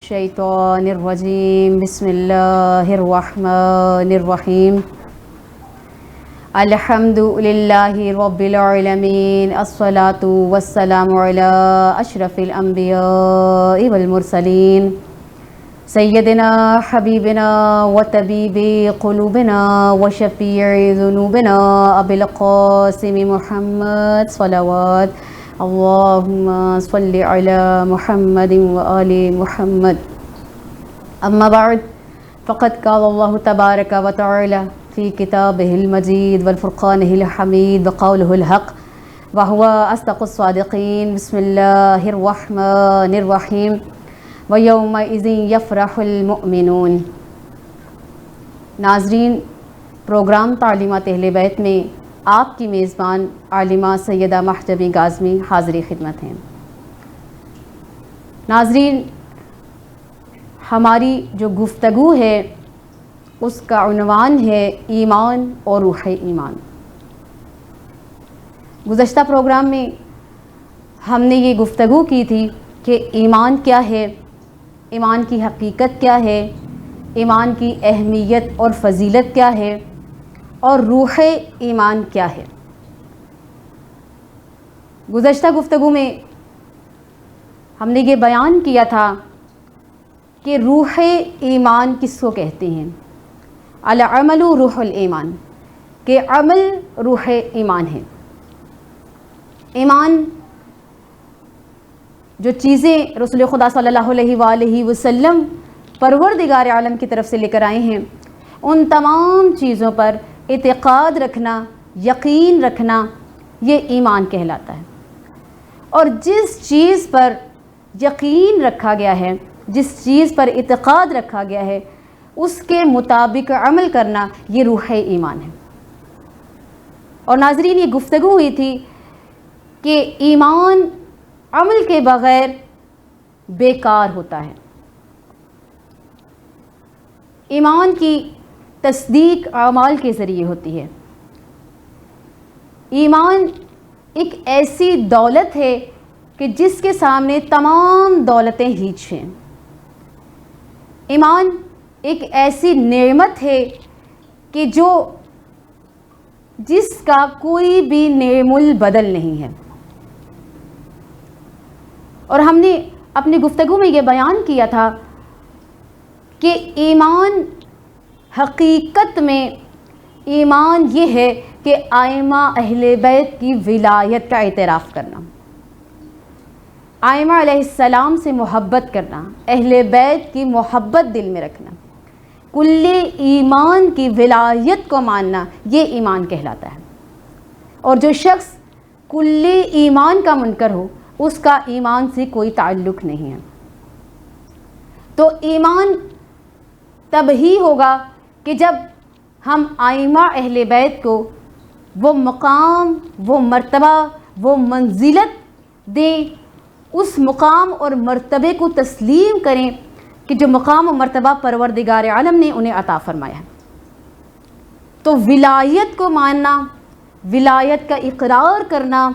الشیطان الرجیم بسم اللہ الرحمن الرحیم الحمد للہ رب العالمین الصلاة والسلام علی اشرف الانبیاء والمرسلین سیدنا حبیبنا وطبیب قلوبنا وشفیع ذنوبنا ابی القاسم محمد صلوات اللہم صل علی محمد وآل محمد اما بعد فقد قال اللہ تبارک و تعالی فی کتابہ المجید والفرقانہ الحمید وقولہ الحق وہو اصدق الصادقین بسم اللہ الرحمن الرحیم ویومئذ یفرح المؤمنون۔ ناظرین، پروگرام تعلیمات اہل بیت میں آپ کی میزبان عالمہ سیدہ محجبی کاظمی حاضر خدمت ہیں۔ ناظرین، ہماری جو گفتگو ہے اس کا عنوان ہے ایمان اور روح ایمان۔ گزشتہ پروگرام میں ہم نے یہ گفتگو کی تھی کہ ایمان کیا ہے، ایمان کی حقیقت کیا ہے، ایمان کی اہمیت اور فضیلت کیا ہے، اور روح ایمان کیا ہے۔ گزشتہ گفتگو میں ہم نے یہ بیان کیا تھا کہ روح ایمان کس کو کہتے ہیں، العمل روح الایمان، کہ عمل روح ایمان ہے۔ ایمان جو چیزیں رسول خدا صلی اللہ علیہ وآلہ وسلم پروردگار عالم کی طرف سے لے کر آئے ہیں، ان تمام چیزوں پر اعتقاد رکھنا، یقین رکھنا، یہ ایمان کہلاتا ہے۔ اور جس چیز پر یقین رکھا گیا ہے، جس چیز پر اعتقاد رکھا گیا ہے، اس کے مطابق عمل کرنا، یہ روح ایمان ہے۔ اور ناظرین، یہ گفتگو ہوئی تھی کہ ایمان عمل کے بغیر بیکار ہوتا ہے۔ ایمان کی تصدیق اعمال کے ذریعے ہوتی ہے۔ ایمان ایک ایسی دولت ہے کہ جس کے سامنے تمام دولتیں ہیچ ہیں۔ ایمان ایک ایسی نعمت ہے کہ جس کا کوئی بھی نعم البدل نہیں ہے۔ اور ہم نے اپنی گفتگو میں یہ بیان کیا تھا کہ ایمان حقیقت میں ایمان یہ ہے کہ ائمہ اہل بیت کی ولایت کا اعتراف کرنا، ائمہ علیہ السلام سے محبت کرنا، اہل بیت کی محبت دل میں رکھنا، کل ایمان کی ولایت کو ماننا، یہ ایمان کہلاتا ہے۔ اور جو شخص کل ایمان کا منکر ہو، اس کا ایمان سے کوئی تعلق نہیں ہے۔ تو ایمان تب ہی ہوگا کہ جب ہم ائمہ اہل بیت کو وہ مقام، وہ مرتبہ، وہ منزلت دیں، اس مقام اور مرتبے کو تسلیم کریں کہ جو مقام و مرتبہ پروردگار عالم نے انہیں عطا فرمایا ہے۔ تو ولایت کو ماننا، ولایت کا اقرار کرنا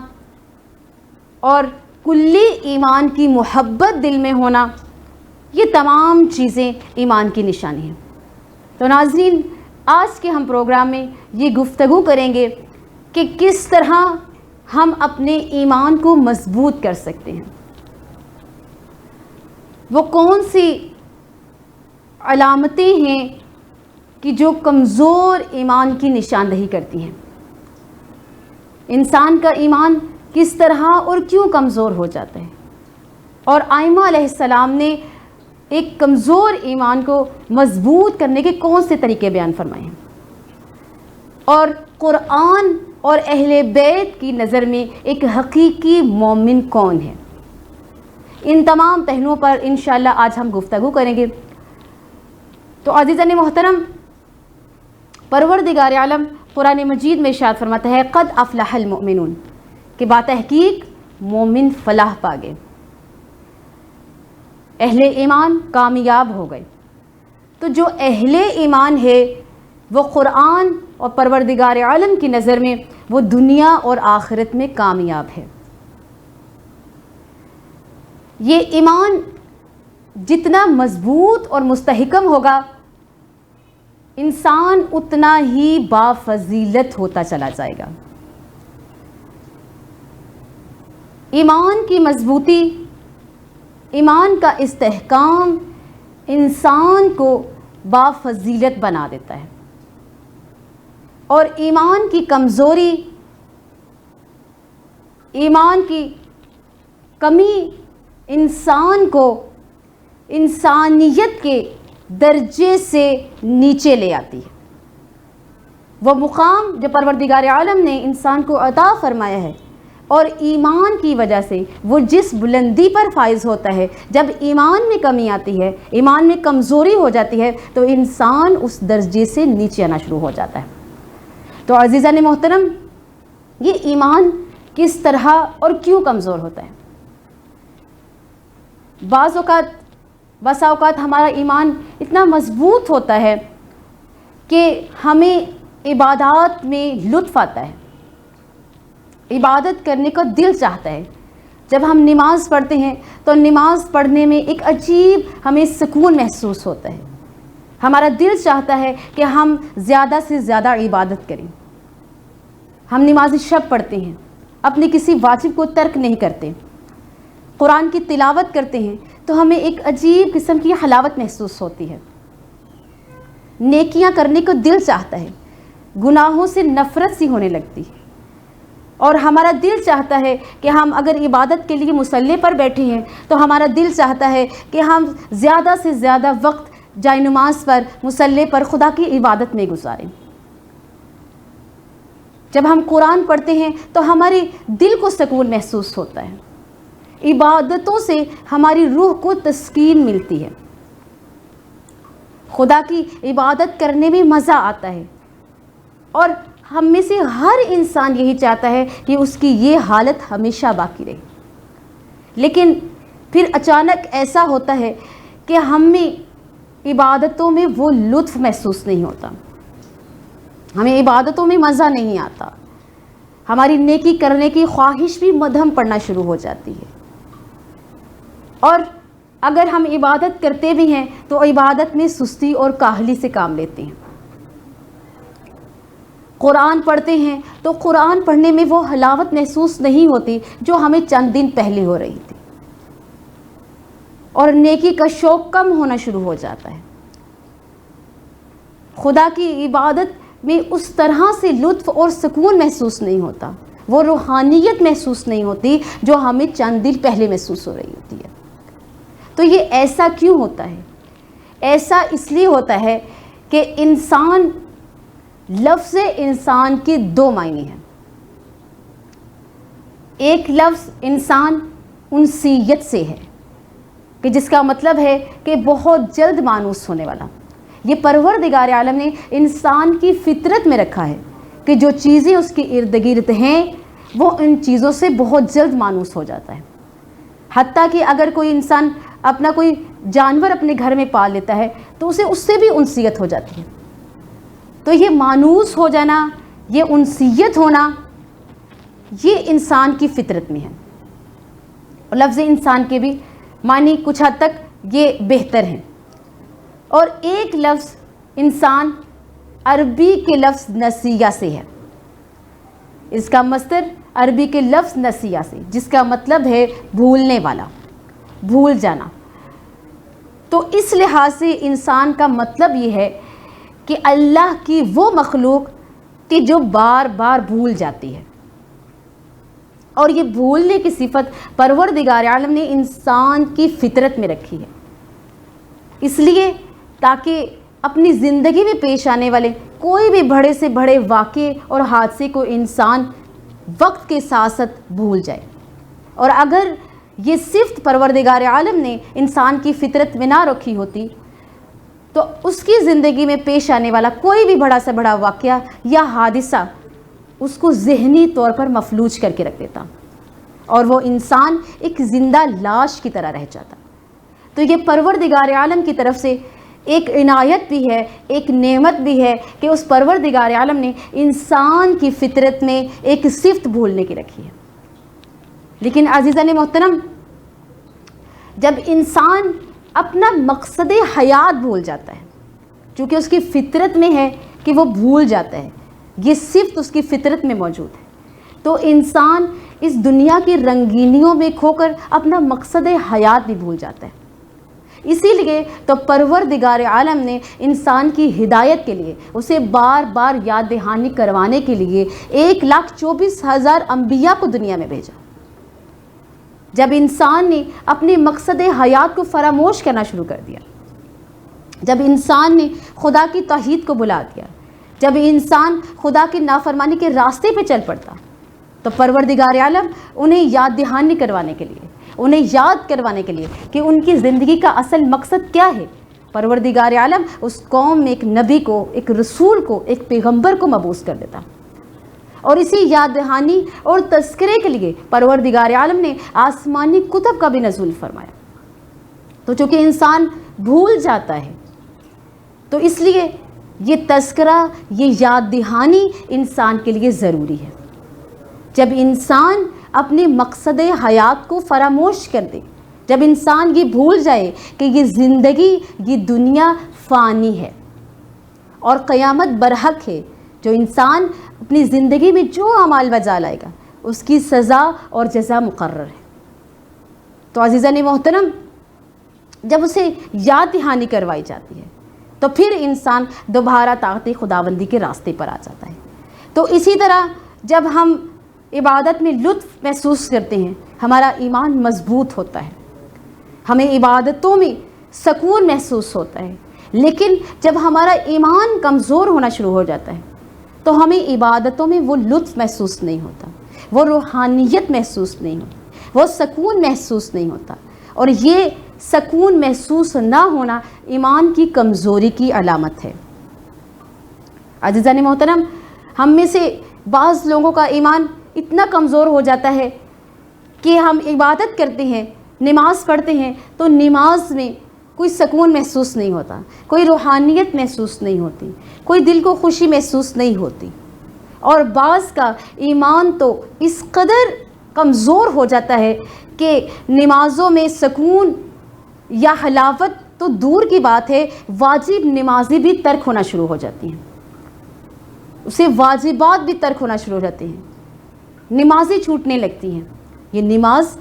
اور کلی ایمان کی محبت دل میں ہونا، یہ تمام چیزیں ایمان کی نشانی ہیں۔ تو ناظرین، آج کے ہم پروگرام میں یہ گفتگو کریں گے کہ کس طرح ہم اپنے ایمان کو مضبوط کر سکتے ہیں، وہ کون سی علامتیں ہیں کہ جو کمزور ایمان کی نشاندہی کرتی ہیں، انسان کا ایمان کس طرح اور کیوں کمزور ہو جاتا ہے، اور ائمہ علیہ السلام نے ایک کمزور ایمان کو مضبوط کرنے کے کون سے طریقے بیان فرمائے ہیں، اور قرآن اور اہل بیت کی نظر میں ایک حقیقی مومن کون ہے۔ ان تمام پہلوؤں پر انشاءاللہ آج ہم گفتگو کریں گے۔ تو عزیزان محترم، پروردگار عالم قرآن مجید میں ارشاد فرماتا ہے قد افلح المؤمنون، کہ باتحقیق مومن فلاح پا گئے، اہل ایمان کامیاب ہو گئے۔ تو جو اہل ایمان ہے وہ قرآن اور پروردگار عالم کی نظر میں وہ دنیا اور آخرت میں کامیاب ہے۔ یہ ایمان جتنا مضبوط اور مستحکم ہوگا انسان اتنا ہی بافضیلت ہوتا چلا جائے گا۔ ایمان کی مضبوطی، ایمان کا استحکام انسان کو بافضیلت بنا دیتا ہے، اور ایمان کی کمزوری، ایمان کی کمی انسان کو انسانیت کے درجے سے نیچے لے آتی ہے۔ وہ مقام جو پروردگار عالم نے انسان کو عطا فرمایا ہے، اور ایمان کی وجہ سے وہ جس بلندی پر فائز ہوتا ہے، جب ایمان میں کمی آتی ہے، ایمان میں کمزوری ہو جاتی ہے، تو انسان اس درجے سے نیچے آنا شروع ہو جاتا ہے۔ تو عزیزان محترم، یہ ایمان کس طرح اور کیوں کمزور ہوتا ہے؟ بسا اوقات ہمارا ایمان اتنا مضبوط ہوتا ہے کہ ہمیں عبادات میں لطف آتا ہے، عبادت کرنے کا دل چاہتا ہے۔ جب ہم نماز پڑھتے ہیں تو نماز پڑھنے میں ایک عجیب ہمیں سکون محسوس ہوتا ہے، ہمارا دل چاہتا ہے کہ ہم زیادہ سے زیادہ عبادت کریں۔ ہم نماز شب پڑھتے ہیں، اپنے کسی واجب کو ترک نہیں کرتے، قرآن کی تلاوت کرتے ہیں تو ہمیں ایک عجیب قسم کی حلاوت محسوس ہوتی ہے، نیکیاں کرنے کو دل چاہتا ہے، گناہوں سے نفرت سی ہونے لگتی ہے، اور ہمارا دل چاہتا ہے کہ ہم اگر عبادت کے لیے مصلی پر بیٹھے ہیں تو ہمارا دل چاہتا ہے کہ ہم زیادہ سے زیادہ وقت جائے نماز پر، مصلی پر خدا کی عبادت میں گزاریں۔ جب ہم قرآن پڑھتے ہیں تو ہمارے دل کو سکون محسوس ہوتا ہے، عبادتوں سے ہماری روح کو تسکین ملتی ہے، خدا کی عبادت کرنے میں مزہ آتا ہے، اور ہم میں سے ہر انسان یہی چاہتا ہے کہ اس کی یہ حالت ہمیشہ باقی رہے۔ لیکن پھر اچانک ایسا ہوتا ہے کہ ہم میں عبادتوں میں وہ لطف محسوس نہیں ہوتا، ہمیں عبادتوں میں مزہ نہیں آتا، ہماری نیکی کرنے کی خواہش بھی مدھم پڑنا شروع ہو جاتی ہے، اور اگر ہم عبادت کرتے بھی ہیں تو عبادت میں سستی اور کاہلی سے کام لیتے ہیں۔ قرآن پڑھتے ہیں تو قرآن پڑھنے میں وہ حلاوت محسوس نہیں ہوتی جو ہمیں چند دن پہلے ہو رہی تھی، اور نیکی کا شوق کم ہونا شروع ہو جاتا ہے، خدا کی عبادت میں اس طرح سے لطف اور سکون محسوس نہیں ہوتا، وہ روحانیت محسوس نہیں ہوتی جو ہمیں چند دن پہلے محسوس ہو رہی ہوتی ہے۔ تو یہ ایسا کیوں ہوتا ہے؟ ایسا اس لیے ہوتا ہے کہ انسان، لفظ انسان کے دو معنی ہیں۔ ایک لفظ انسان انسیت سے ہے، کہ جس کا مطلب ہے کہ بہت جلد مانوس ہونے والا۔ یہ پروردگار عالم نے انسان کی فطرت میں رکھا ہے کہ جو چیزیں اس کے ارد گرد ہیں وہ ان چیزوں سے بہت جلد مانوس ہو جاتا ہے۔ حتیٰ کہ اگر کوئی انسان اپنا کوئی جانور اپنے گھر میں پال لیتا ہے تو اسے اس سے بھی انسیت ہو جاتی ہے۔ تو یہ مانوس ہو جانا، یہ انسیت ہونا، یہ انسان کی فطرت میں ہے، اور لفظ انسان کے بھی معنی کچھ حد تک یہ بہتر ہیں۔ اور ایک لفظ انسان عربی کے لفظ نسیہ سے ہے، اس کا مصدر عربی کے لفظ نسیہ سے، جس کا مطلب ہے بھولنے والا، بھول جانا۔ تو اس لحاظ سے انسان کا مطلب یہ ہے کہ اللہ کی وہ مخلوق کہ جو بار بار بھول جاتی ہے، اور یہ بھولنے کی صفت پروردگار عالم نے انسان کی فطرت میں رکھی ہے، اس لیے تاکہ اپنی زندگی میں پیش آنے والے کوئی بھی بڑے سے بڑے واقعے اور حادثے کو انسان وقت کے ساتھ ساتھ بھول جائے۔ اور اگر یہ صفت پروردگار عالم نے انسان کی فطرت میں نہ رکھی ہوتی تو اس کی زندگی میں پیش آنے والا کوئی بھی بڑا سے بڑا واقعہ یا حادثہ اس کو ذہنی طور پر مفلوج کر کے رکھ دیتا، اور وہ انسان ایک زندہ لاش کی طرح رہ جاتا۔ تو یہ پروردگار عالم کی طرف سے ایک عنایت بھی ہے، ایک نعمت بھی ہے کہ اس پروردگار عالم نے انسان کی فطرت میں ایک صفت بھولنے کی رکھی ہے۔ لیکن عزیزان محترم، جب انسان اپنا مقصد حیات بھول جاتا ہے، چونکہ اس کی فطرت میں ہے کہ وہ بھول جاتا ہے، یہ صفت اس کی فطرت میں موجود ہے۔ تو انسان اس دنیا کی رنگینیوں میں کھو کر اپنا مقصد حیات بھی بھول جاتا ہے۔ اسی لیے تو پروردگار عالم نے انسان کی ہدایت کے لیے اسے بار بار یاد دہانی کروانے کے لیے 1,24,000 انبیاء کو دنیا میں بھیجا۔ جب انسان نے اپنے مقصد حیات کو فراموش کرنا شروع کر دیا، جب انسان نے خدا کی توحید کو بلا دیا، جب انسان خدا کی نافرمانی کے راستے پہ چل پڑتا، تو پروردگار عالم انہیں یاد دہانی کروانے کے لیے، انہیں یاد کروانے کے لیے کہ ان کی زندگی کا اصل مقصد کیا ہے، پروردگار عالم اس قوم میں ایک نبی کو، ایک رسول کو، ایک پیغمبر کو مبعوث کر دیتا۔ اور اسی یاد دہانی اور تذکرے کے لیے پروردگار عالم نے آسمانی کتب کا بھی نزول فرمایا۔ تو چونکہ انسان بھول جاتا ہے، تو اس لیے یہ تذکرہ، یہ یاد دہانی انسان کے لیے ضروری ہے۔ جب انسان اپنے مقصد حیات کو فراموش کر دے، جب انسان یہ بھول جائے کہ یہ زندگی، یہ دنیا فانی ہے اور قیامت برحق ہے، جو انسان اپنی زندگی میں جو اعمال بجا لائے گا اس کی سزا اور جزا مقرر ہے۔ تو عزیزان محترم، جب اسے یاد دہانی کروائی جاتی ہے تو پھر انسان دوبارہ طاقت خداوندی کے راستے پر آ جاتا ہے۔ تو اسی طرح جب ہم عبادت میں لطف محسوس کرتے ہیں، ہمارا ایمان مضبوط ہوتا ہے، ہمیں عبادتوں میں سکون محسوس ہوتا ہے۔ لیکن جب ہمارا ایمان کمزور ہونا شروع ہو جاتا ہے تو ہمیں عبادتوں میں وہ لطف محسوس نہیں ہوتا، وہ روحانیت محسوس نہیں ہوتی، وہ سکون محسوس نہیں ہوتا۔ اور یہ سکون محسوس نہ ہونا ایمان کی کمزوری کی علامت ہے۔ عزیزان محترم، ہم میں سے بعض لوگوں کا ایمان اتنا کمزور ہو جاتا ہے کہ ہم عبادت کرتے ہیں، نماز پڑھتے ہیں، تو نماز میں کوئی سکون محسوس نہیں ہوتا، کوئی روحانیت محسوس نہیں ہوتی، کوئی دل کو خوشی محسوس نہیں ہوتی۔ اور بعض کا ایمان تو اس قدر کمزور ہو جاتا ہے کہ نمازوں میں سکون یا حلاوت تو دور کی بات ہے، واجب نمازیں بھی ترک ہونا شروع ہو جاتی ہیں، اسے واجبات بھی ترک ہونا شروع ہو جاتے ہیں، نمازیں چھوٹنے لگتی ہیں۔ یہ نماز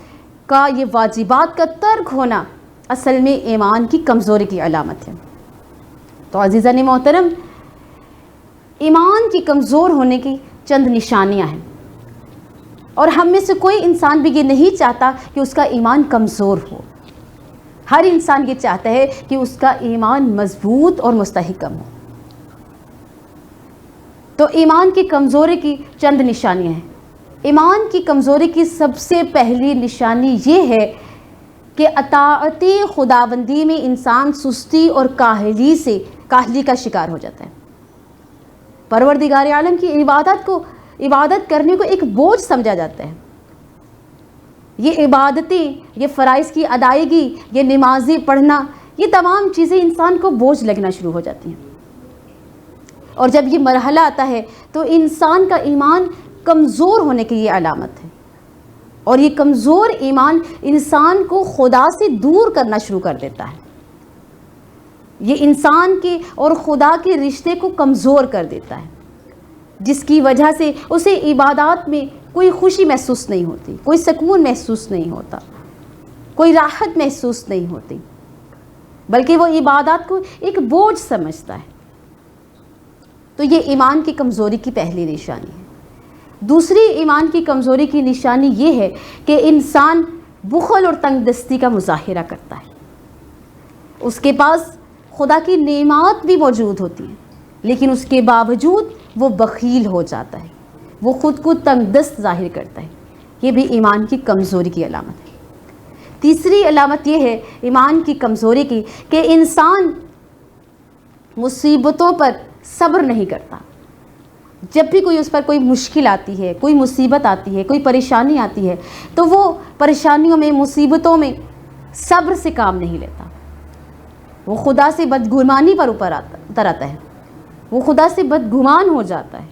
کا، یہ واجبات کا ترک ہونا اصل میں ایمان کی کمزوری کی علامت ہے۔ تو عزیزان محترم، ایمان کی کمزور ہونے کی چند نشانیاں ہیں، اور ہم میں سے کوئی انسان بھی یہ نہیں چاہتا کہ اس کا ایمان کمزور ہو۔ ہر انسان یہ چاہتا ہے کہ اس کا ایمان مضبوط اور مستحکم ہو۔ تو ایمان کی کمزوری کی چند نشانیاں ہیں۔ ایمان کی کمزوری کی سب سے پہلی نشانی یہ ہے کہ اطاعت خداوندی میں انسان سستی اور کاہلی کا شکار ہو جاتا ہے۔ پروردگار عالم کی عبادت کرنے کو ایک بوجھ سمجھا جاتا ہے۔ یہ عبادتیں، یہ فرائض کی ادائیگی، یہ نمازیں پڑھنا، یہ تمام چیزیں انسان کو بوجھ لگنا شروع ہو جاتی ہیں۔ اور جب یہ مرحلہ آتا ہے تو انسان کا ایمان کمزور ہونے کی یہ علامت ہے، اور یہ کمزور ایمان انسان کو خدا سے دور کرنا شروع کر دیتا ہے۔ یہ انسان کے اور خدا کے رشتے کو کمزور کر دیتا ہے، جس کی وجہ سے اسے عبادات میں کوئی خوشی محسوس نہیں ہوتی، کوئی سکون محسوس نہیں ہوتا، کوئی راحت محسوس نہیں ہوتی، بلکہ وہ عبادات کو ایک بوجھ سمجھتا ہے۔ تو یہ ایمان کی کمزوری کی پہلی نشانی ہے۔ دوسری ایمان کی کمزوری کی نشانی یہ ہے کہ انسان بخل اور تنگ دستی کا مظاہرہ کرتا ہے۔ اس کے پاس خدا کی نعمات بھی موجود ہوتی ہیں، لیکن اس کے باوجود وہ بخیل ہو جاتا ہے، وہ خود کو تنگ دست ظاہر کرتا ہے۔ یہ بھی ایمان کی کمزوری کی علامت ہے۔ تیسری علامت یہ ہے ایمان کی کمزوری کی کہ انسان مصیبتوں پر صبر نہیں کرتا۔ جب بھی کوئی اس پر کوئی مشکل آتی ہے، کوئی مصیبت آتی ہے، کوئی پریشانی آتی ہے، تو وہ پریشانیوں میں، مصیبتوں میں صبر سے کام نہیں لیتا، وہ خدا سے بدگمانی پر اوپر اتر آتا ہے، وہ خدا سے بدگمان ہو جاتا ہے۔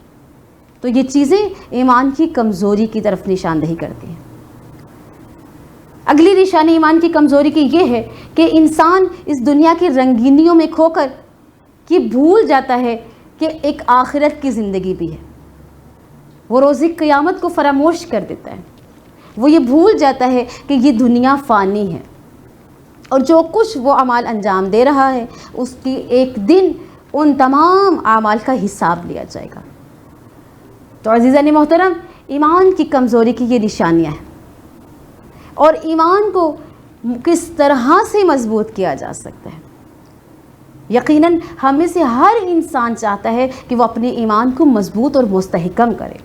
تو یہ چیزیں ایمان کی کمزوری کی طرف نشاندہی کرتی ہیں۔ اگلی نشانی ایمان کی کمزوری کی یہ ہے کہ انسان اس دنیا کی رنگینیوں میں کھو کر یہ بھول جاتا ہے کہ ایک آخرت کی زندگی بھی ہے. وہ روز قیامت کو فراموش کر دیتا ہے. وہ یہ بھول جاتا ہے کہ یہ دنیا فانی ہے اور جو کچھ وہ اعمال انجام دے رہا ہے اس کی ایک دن ان تمام اعمال کا حساب لیا جائے گا. تو عزیزان محترم، ایمان کی کمزوری کی یہ نشانیاں ہیں. اور ایمان کو کس طرح سے مضبوط کیا جا سکتا ہے؟ یقیناً ہم میں سے ہر انسان چاہتا ہے کہ وہ اپنے ایمان کو مضبوط اور مستحکم کرے.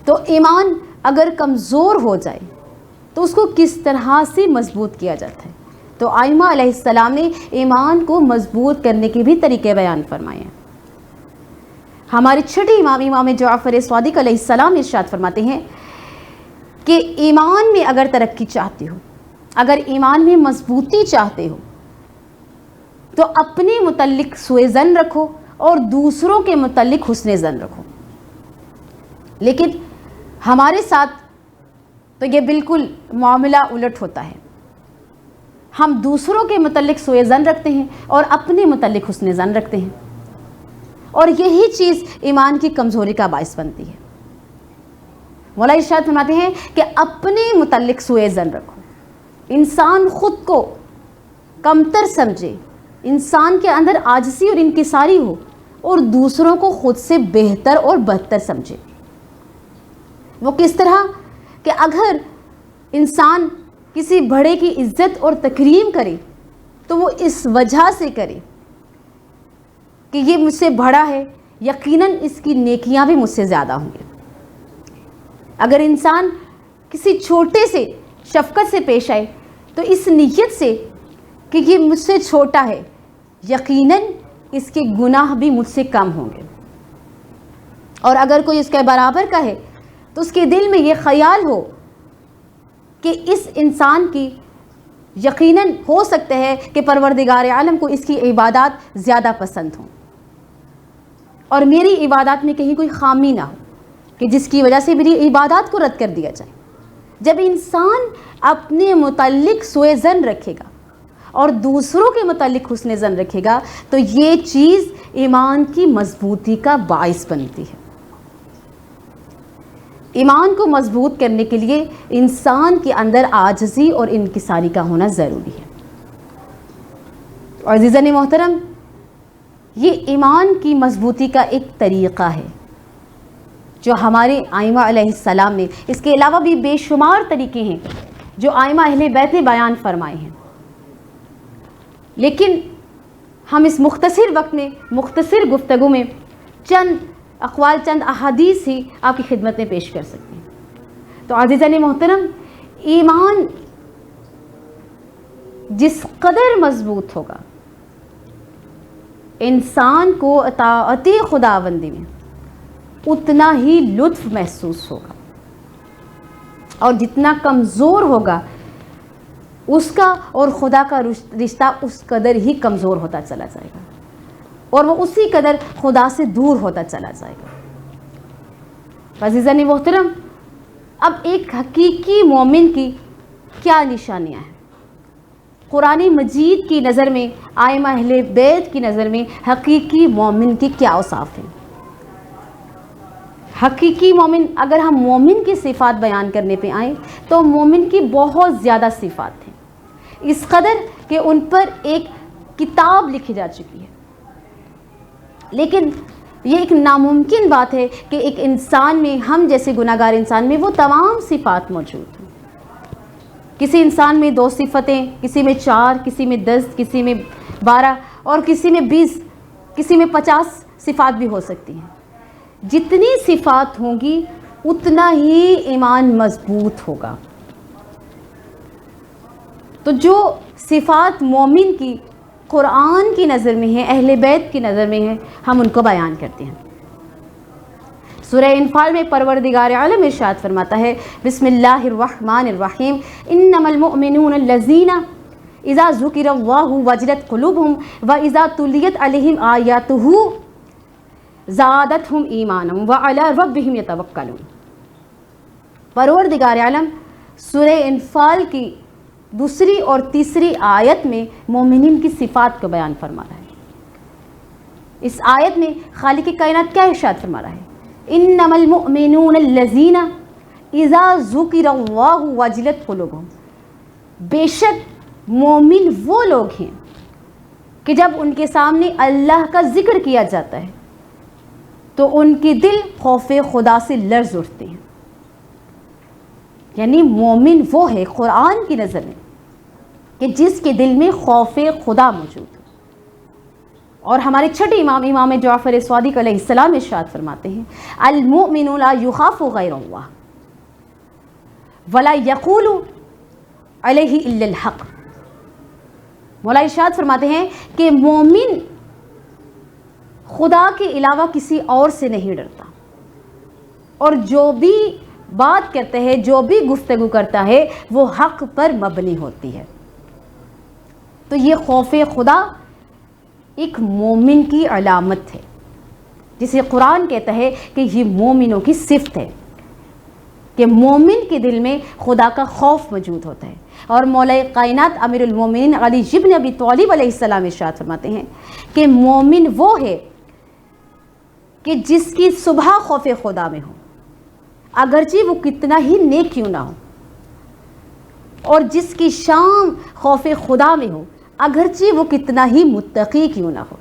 تو ایمان اگر کمزور ہو جائے تو اس کو کس طرح سے مضبوط کیا جاتا ہے؟ تو ائمہ علیہ السلام نے ایمان کو مضبوط کرنے کے بھی طریقے بیان فرمائے ہیں. ہمارے چھٹے امام جعفر صادق علیہ السلام ارشاد فرماتے ہیں کہ ایمان میں اگر ترقی چاہتے ہو، اگر ایمان میں مضبوطی چاہتے ہو تو اپنے متعلق سوء ظن رکھو اور دوسروں کے متعلق حسن ظن رکھو. لیکن ہمارے ساتھ تو یہ بالکل معاملہ الٹ ہوتا ہے. ہم دوسروں کے متعلق سوء ظن رکھتے ہیں اور اپنے متعلق حسن ظن رکھتے ہیں، اور یہی چیز ایمان کی کمزوری کا باعث بنتی ہے. مولا ارشاد فرماتے ہیں کہ اپنے متعلق سوء ظن رکھو. انسان خود کو کمتر سمجھے، انسان کے اندر عاجزی اور انکساری ہو اور دوسروں کو خود سے بہتر اور بدتر سمجھے. وہ کس طرح کہ اگر انسان کسی بڑے کی عزت اور تکریم کرے تو وہ اس وجہ سے کرے کہ یہ مجھ سے بڑا ہے، یقیناً اس کی نیکیاں بھی مجھ سے زیادہ ہوں گی. اگر انسان کسی چھوٹے سے شفقت سے پیش آئے تو اس نیت سے کہ یہ مجھ سے چھوٹا ہے، یقیناً اس کے گناہ بھی مجھ سے کم ہوں گے. اور اگر کوئی اس کے برابر کا ہے تو اس کے دل میں یہ خیال ہو کہ اس انسان کی یقیناً ہو سکتا ہے کہ پروردگار عالم کو اس کی عبادات زیادہ پسند ہوں اور میری عبادات میں کہیں کوئی خامی نہ ہو کہ جس کی وجہ سے میری عبادات کو رد کر دیا جائے. جب انسان اپنے متعلق سوء ظن رکھے گا اور دوسروں کے متعلق حسن ظن رکھے گا تو یہ چیز ایمان کی مضبوطی کا باعث بنتی ہے. ایمان کو مضبوط کرنے کے لیے انسان کے اندر عاجزی اور انکساری کا ہونا ضروری ہے. اور عزیزان محترم، یہ ایمان کی مضبوطی کا ایک طریقہ ہے جو ہمارے ائمہ علیہ السلام نے، اس کے علاوہ بھی بے شمار طریقے ہیں جو ائمہ اہل بیت نے بیان فرمائے ہیں. لیکن ہم اس مختصر وقت میں، مختصر گفتگو میں چند اقوال، چند احادیث ہی آپ کی خدمت میں پیش کر سکتے ہیں. تو عزیزان محترم، ایمان جس قدر مضبوط ہوگا انسان کو اطاعت خداوندی میں اتنا ہی لطف محسوس ہوگا، اور جتنا کمزور ہوگا اس کا اور خدا کا رشتہ اس قدر ہی کمزور ہوتا چلا جائے گا اور وہ اسی قدر خدا سے دور ہوتا چلا جائے گا. عزیزان محترم، اب ایک حقیقی مومن کی کیا نشانیاں ہیں؟ قرآن مجید کی نظر میں، ائمہ اہل بیت کی نظر میں حقیقی مومن کی کیا اوصاف ہیں؟ حقیقی مومن، اگر ہم مومن کی صفات بیان کرنے پہ آئیں تو مومن کی بہت زیادہ صفات ہیں، اس قدر کہ ان پر ایک کتاب لکھی جا چکی ہے. لیکن یہ ایک ناممکن بات ہے کہ ایک انسان میں، ہم جیسے گناہگار انسان میں وہ تمام صفات موجود ہیں. کسی انسان میں 2 صفتیں، کسی میں 4، کسی میں 10، کسی میں 12 اور کسی میں 20، کسی میں 50 صفات بھی ہو سکتی ہیں. جتنی صفات ہوں گی اتنا ہی ایمان مضبوط ہوگا. تو جو صفات مومن کی قرآن کی نظر میں ہیں، اہل بیت کی نظر میں ہیں، ہم ان کو بیان کرتے ہیں. سورہ انفال میں پروردگار عالم ارشاد فرماتا ہے، بسم اللہ الرحمن الرحیم، انما المؤمنون الذین اذا ذکر اللہ وجلت قلوبهم واذا تلیت علیہم آیاتہ زادتہم ایمانا وعلی ربہم یتوکلون. پروردگار عالم سورہ انفال کی دوسری اور تیسری آیت میں مومنین کی صفات کو بیان فرما رہا ہے۔ اس آیت میں خالق کائنات کیا ارشاد فرما رہا ہے؟ انما المؤمنون الذین اذا ذکر اللہ وجلت قلوبہم، بے شک مومن وہ لوگ ہیں کہ جب ان کے سامنے اللہ کا ذکر کیا جاتا ہے تو ان کے دل خوف خدا سے لرز اٹھتے ہیں۔ یعنی مومن وہ ہے قرآن کی نظر میں کہ جس کے دل میں خوف خدا موجود ہے۔ اور ہمارے چھٹے امام جعفر صادق علیہ السلام ارشاد فرماتے ہیں المؤمن لا یخاف غیر اللہ ولا یقول علیہ الا الحق۔ مولا ارشاد فرماتے ہیں کہ مومن خدا کے علاوہ کسی اور سے نہیں ڈرتا، اور جو بھی بات کرتا ہے، جو بھی گفتگو کرتا ہے، وہ حق پر مبنی ہوتی ہے۔ تو یہ خوف خدا ایک مومن کی علامت ہے، جسے قرآن کہتا ہے کہ یہ مومنوں کی صفت ہے کہ مومن کے دل میں خدا کا خوف موجود ہوتا ہے۔ اور مولا کائنات امیر المومنین علی بن ابی طالب علیہ السلام ارشاد فرماتے ہیں کہ مومن وہ ہے کہ جس کی صبح خوف خدا میں ہو، اگرچہ وہ کتنا ہی نیک کیوں نہ ہو، اور جس کی شام خوف خدا میں ہو، اگرچہ وہ کتنا ہی متقی کیوں نہ ہو۔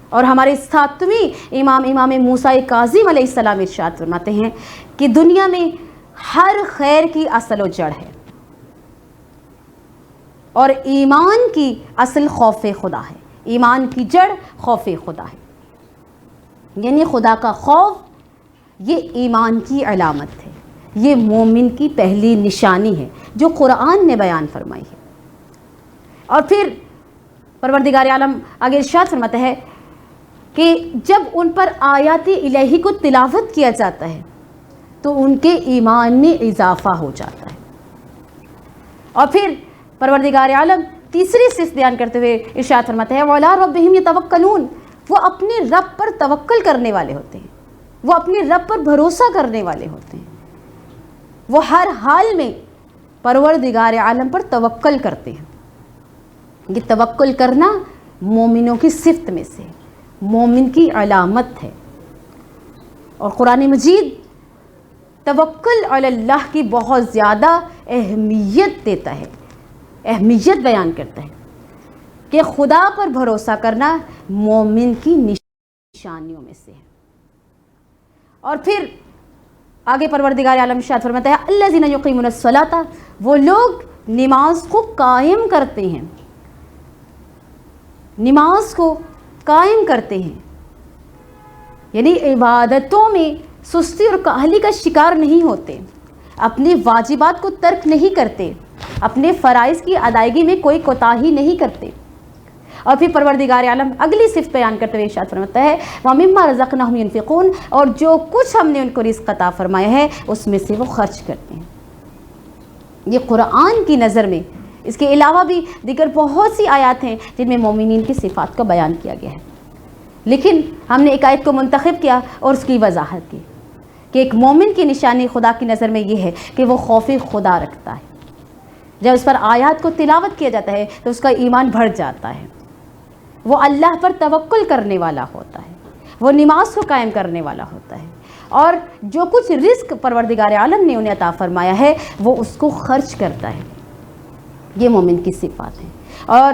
اور ہمارے ساتویں امام موسیٰ کاظم علیہ السلام ارشاد فرماتے ہیں کہ دنیا میں ہر خیر کی اصل و جڑ ہے، اور ایمان کی اصل خوف خدا ہے، ایمان کی جڑ خوف خدا ہے۔ یعنی خدا کا خوف یہ ایمان کی علامت ہے، یہ مومن کی پہلی نشانی ہے جو قرآن نے بیان فرمائی ہے۔ اور پھر پروردگار عالم آگے ارشاد فرماتا ہے کہ جب ان پر آیات الہی کو تلاوت کیا جاتا ہے تو ان کے ایمان میں اضافہ ہو جاتا ہے۔ اور پھر پروردگار عالم تیسری صفت بیان کرتے ہوئے ارشاد فرماتا ہے وَعَلَىٰ رَبِّهِمْ يَتَوَكَّلُونَ، وہ اپنے رب پر توکل کرنے والے ہوتے ہیں، وہ اپنے رب پر بھروسہ کرنے والے ہوتے ہیں، وہ ہر حال میں پروردگار عالم پر توکل کرتے ہیں۔ یہ توکل کرنا مومنوں کی صفت میں سے، مومن کی علامت ہے۔ اور قرآن مجید توکل علی اللہ کی بہت زیادہ اہمیت دیتا ہے، اہمیت بیان کرتا ہے کہ خدا پر بھروسہ کرنا مومن کی نشانیوں میں سے ہے۔ اور پھر آگے پروردگار عالم ارشاد فرماتا ہے الذین یقیمون الصلاۃ، وہ لوگ نماز کو قائم کرتے ہیں، نماز کو قائم کرتے ہیں، یعنی عبادتوں میں سستی اور کاہلی کا شکار نہیں ہوتے، اپنے واجبات کو ترک نہیں کرتے، اپنے فرائض کی ادائیگی میں کوئی کوتاہی نہیں کرتے۔ اور پھر پروردگار عالم اگلی صفت بیان کرتے ہوئے ارشاد فرماتا ہے وَمِمَّا رَزَقْنَاهُمْ يُنْفِقُونَ، اور جو کچھ ہم نے ان کو رزق عطا فرمایا ہے اس میں سے وہ خرچ کرتے ہیں۔ یہ قرآن کی نظر میں، اس کے علاوہ بھی دیگر بہت سی آیات ہیں جن میں مومنین کی صفات کا بیان کیا گیا ہے، لیکن ہم نے ایک آیت کو منتخب کیا اور اس کی وضاحت کی کہ ایک مومن کی نشانی خدا کی نظر میں یہ ہے کہ وہ خوف خدا رکھتا ہے۔ جب اس پر آیات کو تلاوت کیا جاتا ہے تو اس کا ایمان بڑھ جاتا ہے، وہ اللہ پر توکل کرنے والا ہوتا ہے، وہ نماز کو قائم کرنے والا ہوتا ہے، اور جو کچھ رزق پروردگار عالم نے انہیں عطا فرمایا ہے وہ اس کو خرچ کرتا ہے۔ یہ مومن کی صفات ہیں۔ اور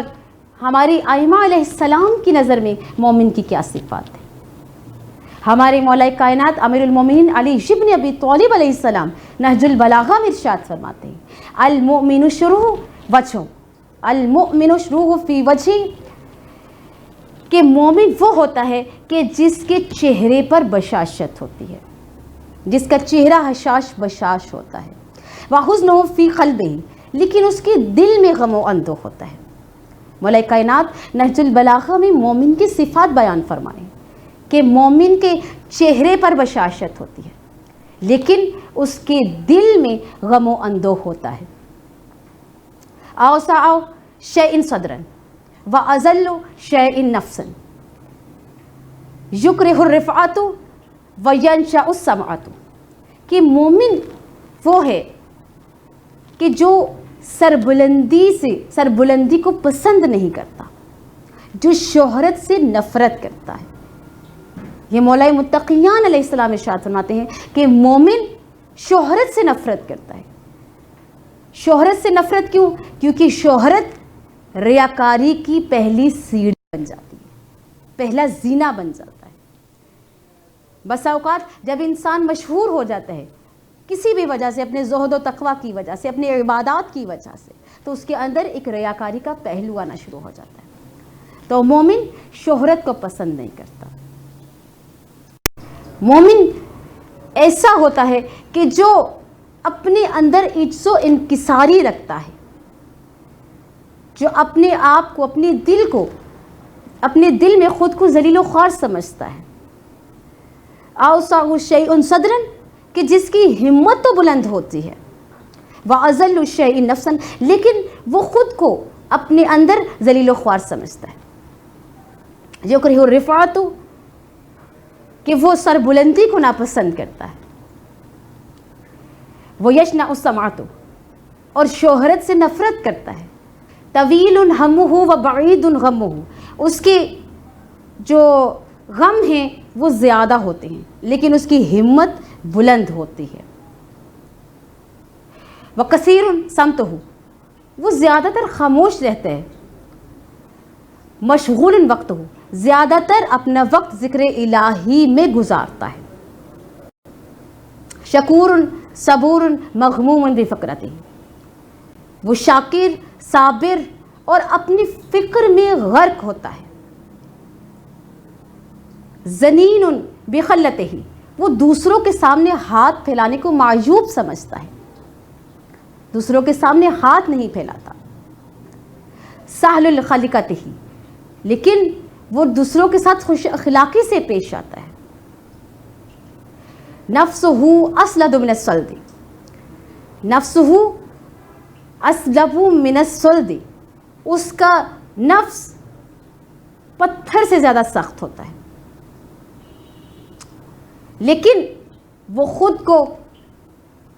ہماری ائمہ علیہ السلام کی نظر میں مومن کی کیا صفات ہیں؟ ہمارے مولا کائنات امیر المومنین علی بن ابی طالب علیہ السلام نہج البلاغہ میں ارشاد فرماتے ہیں المؤمن شروع وجہ، المؤمن شروع فی وجہ، کہ مومن وہ ہوتا ہے کہ جس کے چہرے پر بشاشت ہوتی ہے، جس کا چہرہ حشاش بشاش ہوتا ہے، وَحُزْنُهُ فِي قَلْبِهِ، لیکن اس کے دل میں غم و اندوہ ہوتا ہے۔ مولا کائنات نہج البلاغہ میں مومن کی صفات بیان فرمائیں کہ مومن کے چہرے پر بشاشت ہوتی ہے لیکن اس کے دل میں غم و اندوہ ہوتا ہے۔ اوسع شیء صدرا واذل شیء نفسا، یکرہ الرفعۃ وینشأ السمعۃ، کہ مومن وہ ہے کہ جو سربلندی کو پسند نہیں کرتا، جو شہرت سے نفرت کرتا ہے۔ یہ مولا متقیان علیہ السلام ارشاد فرماتے ہیں کہ مومن شہرت سے نفرت کرتا ہے۔ شہرت سے نفرت کیوں؟ کیونکہ شہرت ریاکاری کی پہلی سیڑھی بن جاتی ہے، پہلا زینہ بن جاتا ہے۔ بسا اوقات جب انسان مشہور ہو جاتا ہے کسی بھی وجہ سے، اپنے زہد و تقوی کی وجہ سے، اپنے عبادات کی وجہ سے، تو اس کے اندر ایک ریاکاری کا پہلو آنا شروع ہو جاتا ہے۔ تو مومن شہرت کو پسند نہیں کرتا۔ مومن ایسا ہوتا ہے کہ جو اپنے اندر عجز و انکساری رکھتا ہے، جو اپنے آپ کو، اپنے دل میں خود کو ذلیل و خوار سمجھتا ہے۔ اوسع شیء صدرا، کہ جس کی ہمت تو بلند ہوتی ہے، واذل الشیء نفسا، لیکن وہ خود کو اپنے اندر ذلیل و خوار سمجھتا ہے۔ یکرہ الرفعۃ، کہ وہ سر بلندی کو ناپسند کرتا ہے۔ وہ یشنع السمعۃ، اور شہرت سے نفرت کرتا ہے۔ طویل ہمہ و بعید غمہ، اس کے جو غم ہیں وہ زیادہ ہوتے ہیں لیکن اس کی ہمت بلند ہوتی ہے۔ وکثیر صمتہ، وہ زیادہ تر خاموش رہتا ہے۔ مشغول وقتہ، زیادہ تر اپنا وقت ذکر الہی میں گزارتا ہے۔ شکور صبور مغموم بفکرتہ، وہ شاکر، صابر اور اپنی فکر میں غرق ہوتا ہے۔ ذنین بخلتہ، وہ دوسروں کے سامنے ہاتھ پھیلانے کو معیوب سمجھتا ہے، دوسروں کے سامنے ہاتھ نہیں پھیلاتا۔ سہل الخلقتہ، لیکن وہ دوسروں کے ساتھ خوش اخلاقی سے پیش آتا ہے۔ نفسہ اسلد من الصلد، نفسہ اسلب من الصلد، اس کا نفس پتھر سے زیادہ سخت ہوتا ہے، لیکن وہ خود کو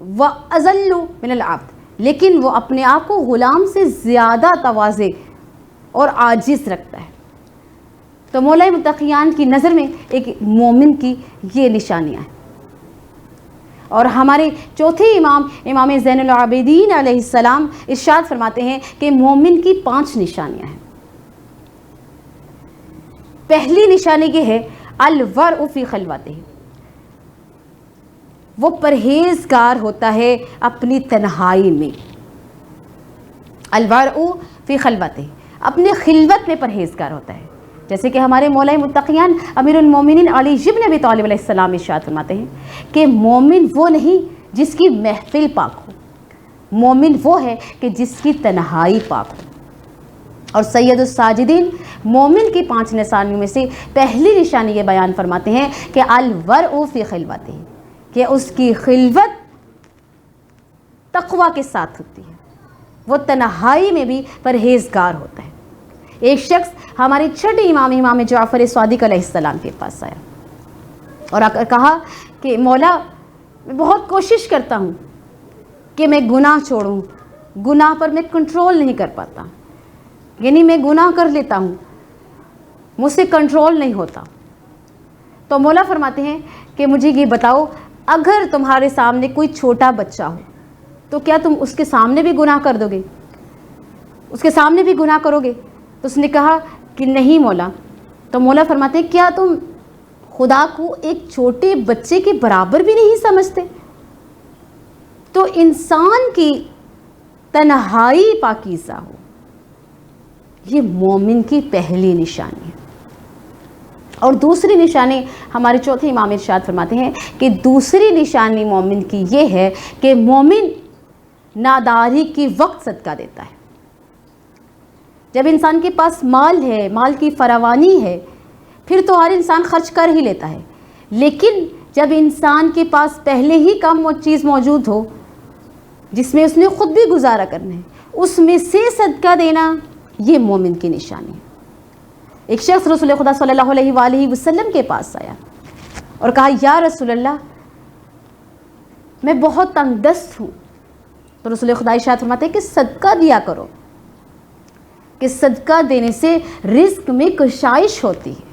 وَأَذَلُّ مِنَ الْعَبْدِ، لیکن وہ اپنے آپ کو غلام سے زیادہ تواضع اور عاجز رکھتا ہے۔ تو مولا متقیان کی نظر میں ایک مومن کی یہ نشانیاں ہیں۔ اور ہمارے چوتھے امام زین العابدین علیہ السلام ارشاد فرماتے ہیں کہ مومن کی 5 نشانیاں ہیں۔ پہلی نشانی یہ ہے الورع فی خلوتہ، وہ پرہیزگار ہوتا ہے اپنی تنہائی میں۔ الورع فی خلوتہ، اپنے خلوت میں پرہیزگار ہوتا ہے۔ جیسے کہ ہمارے مولا متقیان امیر المومنین علی بن ابی طالب علیہ السلام ارشاد فرماتے ہیں کہ مومن وہ نہیں جس کی محفل پاک ہو، مومن وہ ہے کہ جس کی تنہائی پاک ہو۔ اور سید الساجدین مومن کی 5 نشانیوں میں سے پہلی نشانی یہ بیان فرماتے ہیں کہ الورع فی خلوتہ، کہ اس کی خلوت تقوی کے ساتھ ہوتی ہے، وہ تنہائی میں بھی پرہیزگار ہوتا ہے۔ ایک شخص ہمارے چھٹے امام جعفر صادق علیہ السلام کے پاس آیا اور آ کر کہا کہ مولا، میں بہت کوشش کرتا ہوں کہ میں گناہ چھوڑوں، گناہ پر میں کنٹرول نہیں کر پاتا، یعنی میں گناہ کر لیتا ہوں، مجھ سے کنٹرول نہیں ہوتا۔ تو مولا فرماتے ہیں کہ مجھے یہ بتاؤ، اگر تمہارے سامنے کوئی چھوٹا بچہ ہو تو کیا تم اس کے سامنے بھی گناہ کر دو گے، اس کے سامنے بھی گناہ کرو گے؟ تو اس نے کہا کہ نہیں مولا۔ تو مولا فرماتے ہیں کیا تم خدا کو ایک چھوٹے بچے کے برابر بھی نہیں سمجھتے؟ تو انسان کی تنہائی پاکیزہ ہو، یہ مومن کی پہلی نشانی ہے۔ اور دوسری نشانی ہمارے چوتھے امام ارشاد فرماتے ہیں کہ دوسری نشانی مومن کی یہ ہے کہ مومن ناداری کی وقت صدقہ دیتا ہے۔ جب انسان کے پاس مال ہے، مال کی فراوانی ہے، پھر تو ہر انسان خرچ کر ہی لیتا ہے، لیکن جب انسان کے پاس پہلے ہی کم چیز موجود ہو جس میں اس نے خود بھی گزارا کرنا ہے، اس میں سے صدقہ دینا، یہ مومن کی نشانی ہے۔ ایک شخص رسول خدا صلی اللہ علیہ وآلہ وسلم کے پاس آیا اور کہا یا رسول اللہ، میں بہت تنگ دست ہوں، تو رسول خدا ارشاد فرماتے ہیں کہ صدقہ دیا کرو، کہ صدقہ دینے سے رزق میں کشائش ہوتی ہے۔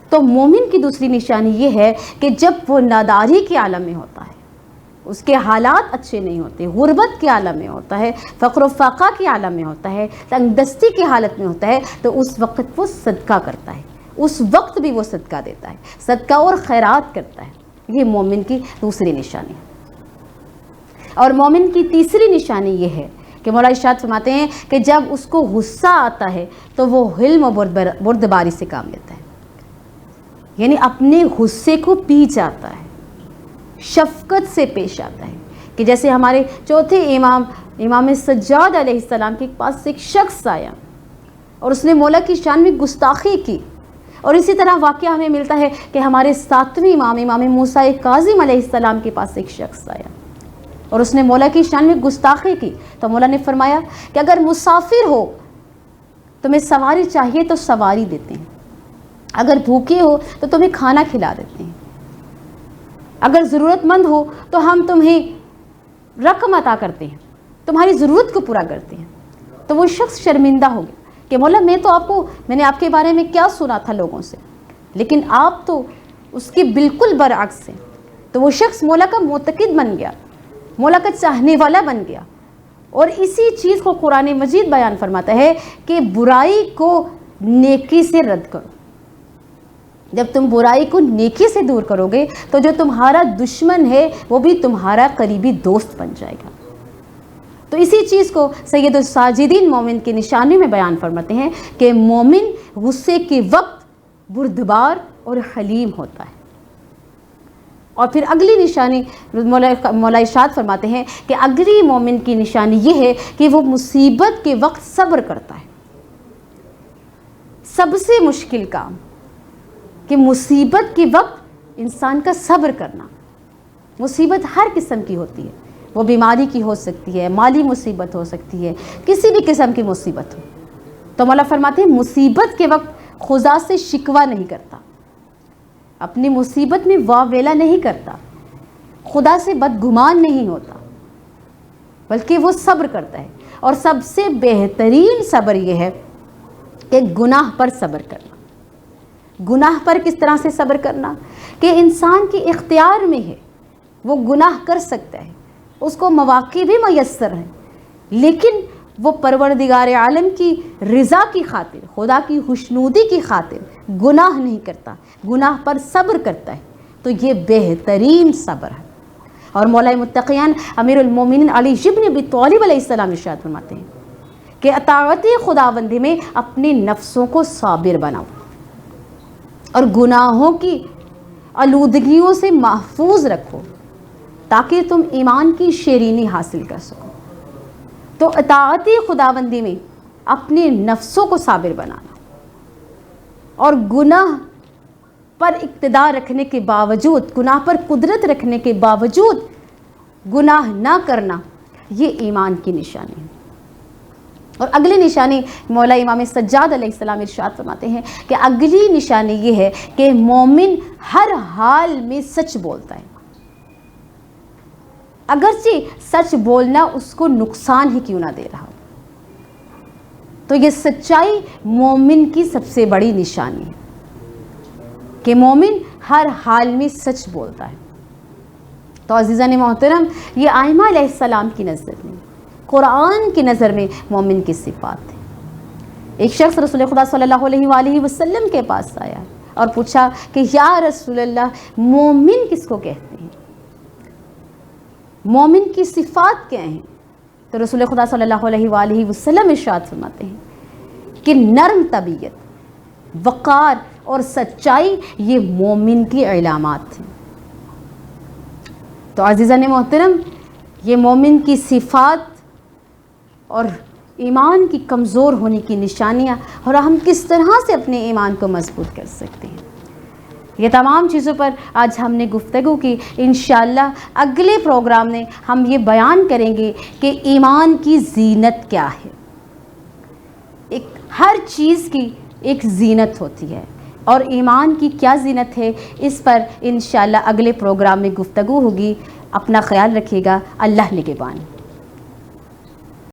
تو مومن کی دوسری نشانی یہ ہے کہ جب وہ ناداری کے عالم میں ہوتا ہے، اس کے حالات اچھے نہیں ہوتے، غربت کے عالم میں ہوتا ہے، فقر و فاقہ کے عالم میں ہوتا ہے، تنگ دستی کی حالت میں ہوتا ہے، تو اس وقت وہ صدقہ کرتا ہے، اس وقت بھی وہ صدقہ دیتا ہے، صدقہ اور خیرات کرتا ہے۔ یہ مومن کی دوسری نشانی ہے۔ اور مومن کی تیسری نشانی یہ ہے کہ مولا ارشاد فرماتے ہیں کہ جب اس کو غصہ آتا ہے تو وہ حلم و بردباری سے کام لیتا ہے، یعنی اپنے غصے کو پی جاتا ہے، شفقت سے پیش آتا ہے۔ کہ جیسے ہمارے چوتھے امام سجاد علیہ السلام کے پاس ایک شخص آیا اور اس نے مولا کی شان میں گستاخی کی، اور اسی طرح واقعہ ہمیں ملتا ہے کہ ہمارے ساتویں امام موسیٰ کاظم علیہ السلام کے پاس ایک شخص آیا اور اس نے مولا کی شان میں گستاخی کی، تو مولا نے فرمایا کہ اگر مسافر ہو تمہیں سواری چاہیے تو سواری دیتے ہیں، اگر بھوکے ہو تو تمہیں کھانا کھلا دیتے ہیں، اگر ضرورت مند ہو تو ہم تمہیں رقم عطا کرتے ہیں، تمہاری ضرورت کو پورا کرتے ہیں۔ تو وہ شخص شرمندہ ہو گیا کہ مولا میں نے آپ کے بارے میں کیا سنا تھا لوگوں سے، لیکن آپ تو اس کے بالکل برعکس ہیں۔ تو وہ شخص مولا کا معتقد بن گیا، مولا کا چاہنے والا بن گیا، اور اسی چیز کو قرآن مجید بیان فرماتا ہے کہ برائی کو نیکی سے رد کرو۔ جب تم برائی کو نیکی سے دور کرو گے تو جو تمہارا دشمن ہے وہ بھی تمہارا قریبی دوست بن جائے گا۔ تو اسی چیز کو سید الساجدین مومن کی نشانی میں بیان فرماتے ہیں کہ مومن غصے کے وقت بردبار اور حلیم ہوتا ہے۔ اور پھر اگلی نشانی مولا ارشاد فرماتے ہیں کہ اگلی مومن کی نشانی یہ ہے کہ وہ مصیبت کے وقت صبر کرتا ہے۔ سب سے مشکل کام کہ مصیبت کے وقت انسان کا صبر کرنا۔ مصیبت ہر قسم کی ہوتی ہے، وہ بیماری کی ہو سکتی ہے، مالی مصیبت ہو سکتی ہے، کسی بھی قسم کی مصیبت ہو، تو مولا فرماتے ہیں مصیبت کے وقت خدا سے شکوہ نہیں کرتا، اپنی مصیبت میں واویلا نہیں کرتا، خدا سے بدگمان نہیں ہوتا، بلکہ وہ صبر کرتا ہے۔ اور سب سے بہترین صبر یہ ہے کہ گناہ پر صبر کرنا۔ گناہ پر کس طرح سے صبر کرنا؟ کہ انسان کے اختیار میں ہے، وہ گناہ کر سکتا ہے، اس کو مواقع بھی میسر ہیں، لیکن وہ پروردگار عالم کی رضا کی خاطر، خدا کی خوشنودی کی خاطر گناہ نہیں کرتا، گناہ پر صبر کرتا ہے، تو یہ بہترین صبر ہے۔ اور مولا متقیان امیر المومنین علی بن ابی طالب علیہ السلام ارشاد فرماتے ہیں کہ اطاعت خداوندی میں اپنے نفسوں کو صابر بناؤ اور گناہوں کی آلودگیوں سے محفوظ رکھو تاکہ تم ایمان کی شیرینی حاصل کر سکو۔ تو اطاعت خداوندی میں اپنے نفسوں کو صابر بنانا اور گناہ پر اقتدار رکھنے کے باوجود، گناہ پر قدرت رکھنے کے باوجود گناہ نہ کرنا، یہ ایمان کی نشانی ہے۔ اور اگلی نشانی مولا امام سجاد علیہ السلام ارشاد فرماتے ہیں کہ اگلی نشانی یہ ہے کہ مومن ہر حال میں سچ بولتا ہے، اگرچہ سچ بولنا اس کو نقصان ہی کیوں نہ دے رہا ہو۔ تو یہ سچائی مومن کی سب سے بڑی نشانی ہے کہ مومن ہر حال میں سچ بولتا ہے۔ تو عزیزان محترم، یہ ائمہ علیہ السلام کی نظر میں، قرآن کی نظر میں مومن کی صفات ہے۔ ایک شخص رسول خدا صلی اللہ علیہ وآلہ وسلم کے پاس آیا اور پوچھا کہ یا رسول اللہ، مومن کس کو کہتے ہیں؟ مومن کی صفات کیا ہیں؟ تو رسول خدا صلی اللہ علیہ وآلہ وسلم ارشاد فرماتے ہیں کہ نرم طبیعت، وقار اور سچائی یہ مومن کی علامات ہیں۔ تو عزیزان محترم، یہ مومن کی صفات اور ایمان کی کمزور ہونے کی نشانیاں، اور ہم کس طرح سے اپنے ایمان کو مضبوط کر سکتے ہیں، یہ تمام چیزوں پر آج ہم نے گفتگو کی۔ انشاءاللہ اگلے پروگرام میں ہم یہ بیان کریں گے کہ ایمان کی زینت کیا ہے۔ ہر چیز کی ایک زینت ہوتی ہے، اور ایمان کی کیا زینت ہے، اس پر انشاءاللہ اگلے پروگرام میں گفتگو ہوگی۔ اپنا خیال رکھیے گا. اللہ نگہبان.